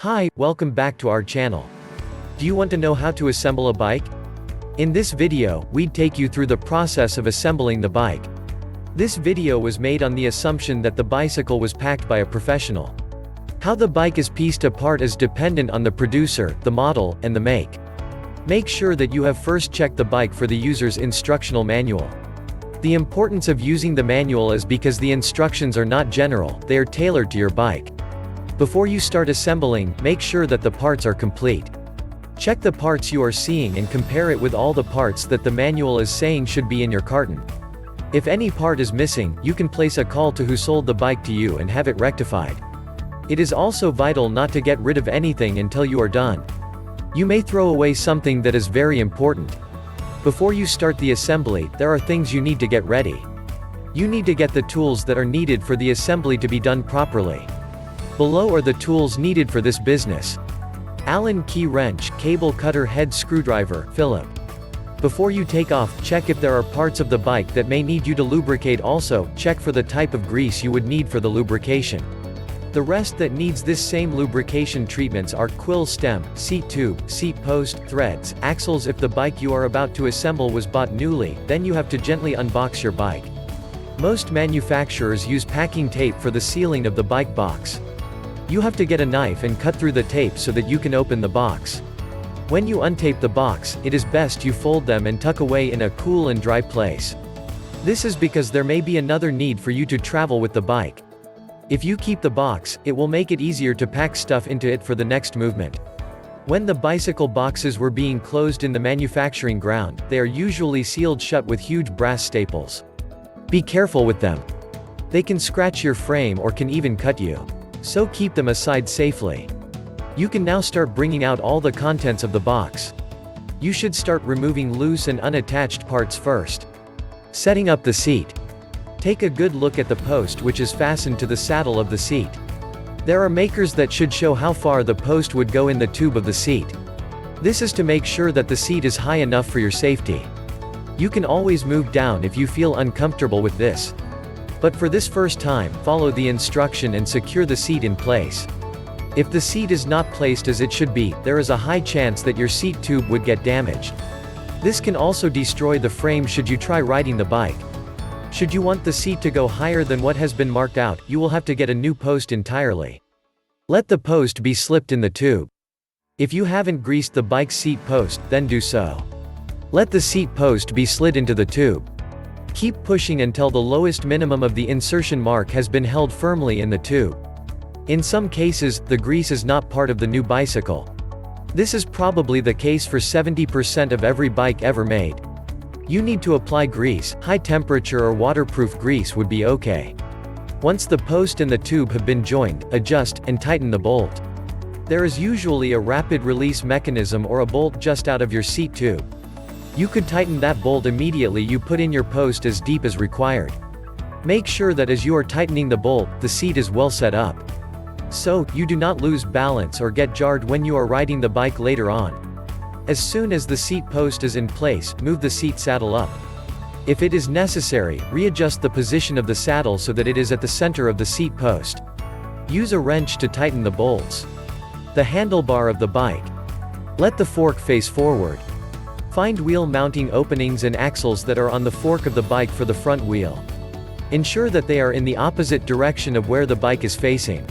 Hi, welcome back to our channel. Do you want to know how to assemble a bike? In this video, we'd take you through the process of assembling the bike. This video was made on the assumption that the bicycle was packed by a professional. How the bike is pieced apart is dependent on the producer, the model, and the make. Make sure that you have first checked the bike for the user's instructional manual. The importance of using the manual is because the instructions are not general, they are tailored to your bike. Before you start assembling, make sure that the parts are complete. Check the parts you are seeing and compare it with all the parts that the manual is saying should be in your carton. If any part is missing, you can place a call to who sold the bike to you and have it rectified. It is also vital not to get rid of anything until you are done. You may throw away something that is very important. Before you start the assembly, there are things you need to get ready. You need to get the tools that are needed for the assembly to be done properly. Below are the tools needed for this business. Allen key wrench, cable cutter head screwdriver, Phillip. Before you take off, check if there are parts of the bike that may need you to lubricate. Also, check for the type of grease you would need for the lubrication. The rest that needs this same lubrication treatments are quill stem, seat tube, seat post, threads, axles. If the bike you are about to assemble was bought newly, then you have to gently unbox your bike. Most manufacturers use packing tape for the sealing of the bike box. You have to get a knife and cut through the tape so that you can open the box. When you untape the box, it is best you fold them and tuck away in a cool and dry place. This is because there may be another need for you to travel with the bike. If you keep the box, it will make it easier to pack stuff into it for the next movement. When the bicycle boxes were being closed in the manufacturing ground, they are usually sealed shut with huge brass staples. Be careful with them. They can scratch your frame or can even cut you. So keep them aside safely. You can now start bringing out all the contents of the box. You should start removing loose and unattached parts first. Setting up the seat. Take a good look at the post which is fastened to the saddle of the seat. There are makers that should show how far the post would go in the tube of the seat. This is to make sure that the seat is high enough for your safety. You can always move down if you feel uncomfortable with this. But for this first time, follow the instruction and secure the seat in place. If the seat is not placed as it should be, there is a high chance that your seat tube would get damaged. This can also destroy the frame should you try riding the bike. Should you want the seat to go higher than what has been marked out, you will have to get a new post entirely. Let the post be slipped in the tube. If you haven't greased the bike's seat post, then do so. Let the seat post be slid into the tube. Keep pushing until the lowest minimum of the insertion mark has been held firmly in the tube. In some cases, the grease is not part of the new bicycle. This is probably the case for 70% of every bike ever made. You need to apply grease. High temperature or waterproof grease would be okay. Once the post and the tube have been joined, adjust, and tighten the bolt. There is usually a rapid release mechanism or a bolt just out of your seat tube. You could tighten that bolt immediately you put in your post as deep as required. Make sure that as you are tightening the bolt, the seat is well set up. So, you do not lose balance or get jarred when you are riding the bike later on. As soon as the seat post is in place, move the seat saddle up. If it is necessary, readjust the position of the saddle so that it is at the center of the seat post. Use a wrench to tighten the bolts. The handlebar of the bike. Let the fork face forward. Find wheel mounting openings and axles that are on the fork of the bike for the front wheel. Ensure that they are in the opposite direction of where the bike is facing.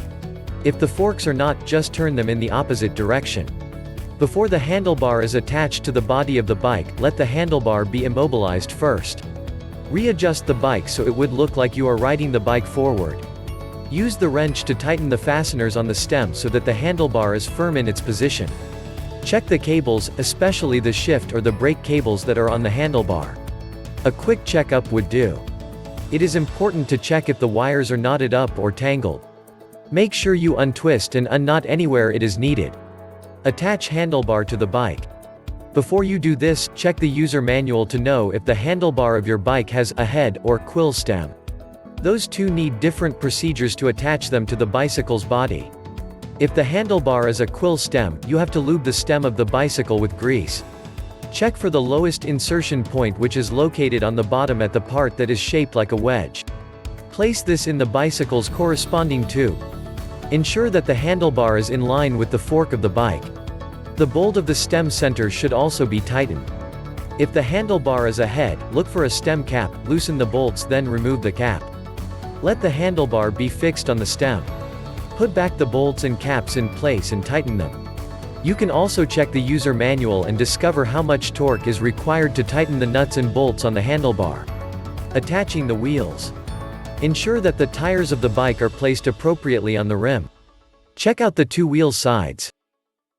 If the forks are not, just turn them in the opposite direction. Before the handlebar is attached to the body of the bike, let the handlebar be immobilized first. Readjust the bike so it would look like you are riding the bike forward. Use the wrench to tighten the fasteners on the stem so that the handlebar is firm in its position. Check the cables, especially the shift or the brake cables that are on the handlebar. A quick checkup would do. It is important to check if the wires are knotted up or tangled. Make sure you untwist and unknot anywhere it is needed. Attach handlebar to the bike. Before you do this, check the user manual to know if the handlebar of your bike has a head or quill stem. Those two need different procedures to attach them to the bicycle's body. If the handlebar is a quill stem, you have to lube the stem of the bicycle with grease. Check for the lowest insertion point which is located on the bottom at the part that is shaped like a wedge. Place this in the bicycle's corresponding tube. Ensure that the handlebar is in line with the fork of the bike. The bolt of the stem center should also be tightened. If the handlebar is ahead, look for a stem cap, loosen the bolts, then remove the cap. Let the handlebar be fixed on the stem. Put back the bolts and caps in place and tighten them. You can also check the user manual and discover how much torque is required to tighten the nuts and bolts on the handlebar. Attaching the wheels. Ensure that the tires of the bike are placed appropriately on the rim. Check out the two wheel sides.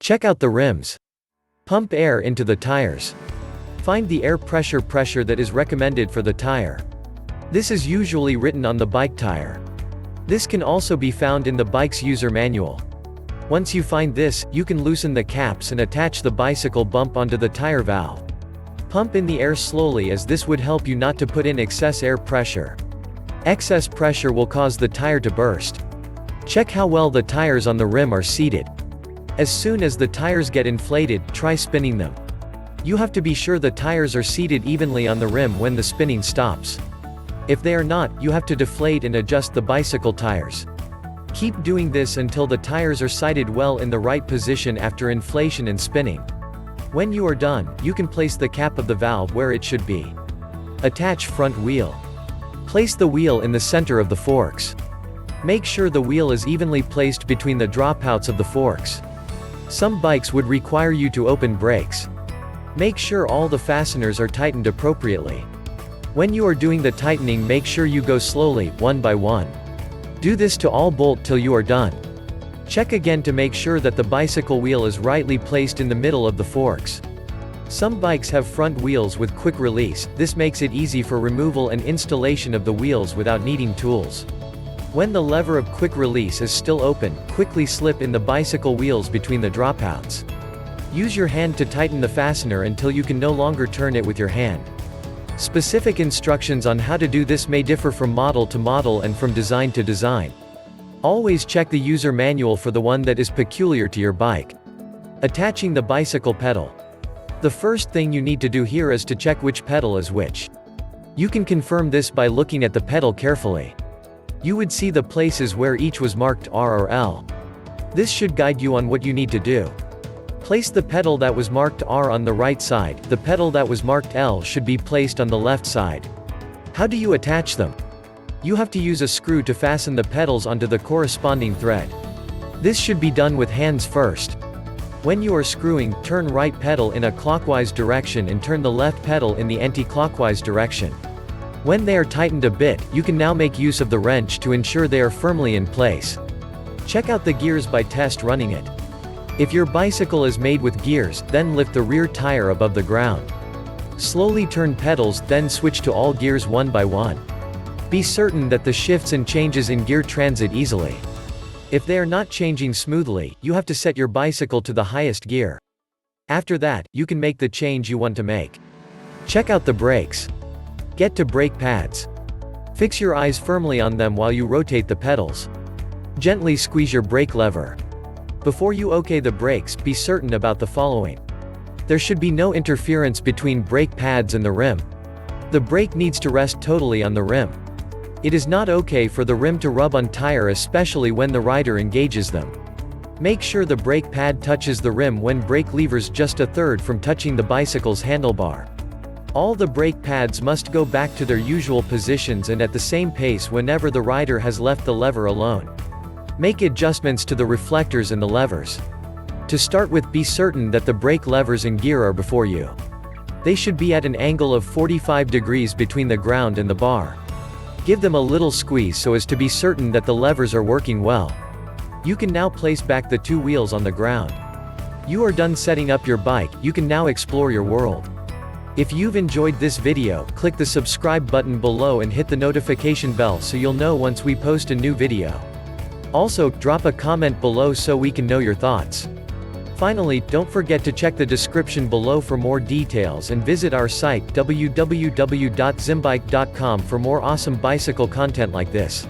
Check out the rims. Pump air into the tires. Find the air pressure that is recommended for the tire. This is usually written on the bike tire. This can also be found in the bike's user manual. Once you find this, you can loosen the caps and attach the bicycle bump onto the tire valve. Pump in the air slowly, as this would help you not to put in excess air pressure. Excess pressure will cause the tire to burst. Check how well the tires on the rim are seated. As soon as the tires get inflated, try spinning them. You have to be sure the tires are seated evenly on the rim when the spinning stops. If they are not, you have to deflate and adjust the bicycle tires. Keep doing this until the tires are sighted well in the right position after inflation and spinning. When you are done, you can place the cap of the valve where it should be. Attach front wheel. Place the wheel in the center of the forks. Make sure the wheel is evenly placed between the dropouts of the forks. Some bikes would require you to open brakes. Make sure all the fasteners are tightened appropriately. When you are doing the tightening, make sure you go slowly, one by one. Do this to all bolt till you are done. Check again to make sure that the bicycle wheel is rightly placed in the middle of the forks. Some bikes have front wheels with quick release. This makes it easy for removal and installation of the wheels without needing tools. When the lever of quick release is still open, quickly slip in the bicycle wheels between the dropouts. Use your hand to tighten the fastener until you can no longer turn it with your hand. Specific instructions on how to do this may differ from model to model and from design to design. Always check the user manual for the one that is peculiar to your bike. Attaching the bicycle pedal. The first thing you need to do here is to check which pedal is which. You can confirm this by looking at the pedal carefully. You would see the places where each was marked R or L. This should guide you on what you need to do. Place the pedal that was marked R on the right side. The pedal that was marked L should be placed on the left side. How do you attach them? You have to use a screw to fasten the pedals onto the corresponding thread. This should be done with hands first. When you are screwing, turn right pedal in a clockwise direction and turn the left pedal in the anti-clockwise direction. When they are tightened a bit, you can now make use of the wrench to ensure they are firmly in place. Check out the gears by test running it. If your bicycle is made with gears, then lift the rear tire above the ground. Slowly turn pedals, then switch to all gears one by one. Be certain that the shifts and changes in gear transit easily. If they are not changing smoothly, you have to set your bicycle to the highest gear. After that, you can make the change you want to make. Check out the brakes. Get to brake pads. Fix your eyes firmly on them while you rotate the pedals. Gently squeeze your brake lever. Before you OK the brakes, be certain about the following. There should be no interference between brake pads and the rim. The brake needs to rest totally on the rim. It is not okay for the rim to rub on tire, especially when the rider engages them. Make sure the brake pad touches the rim when brake levers just a third from touching the bicycle's handlebar. All the brake pads must go back to their usual positions and at the same pace whenever the rider has left the lever alone. Make adjustments to the reflectors and the levers. To start with, be certain that the brake levers and gear are before you. They should be at an angle of 45 degrees between the ground and the bar. Give them a little squeeze so as to be certain that the levers are working well. You can now place back the two wheels on the ground. You are done setting up your bike. You can now explore your world. If you've enjoyed this video, click the subscribe button below and hit the notification bell so you'll know once we post a new video. Also, drop a comment below so we can know your thoughts. Finally, don't forget to check the description below for more details and visit our site www.zimbike.com for more awesome bicycle content like this.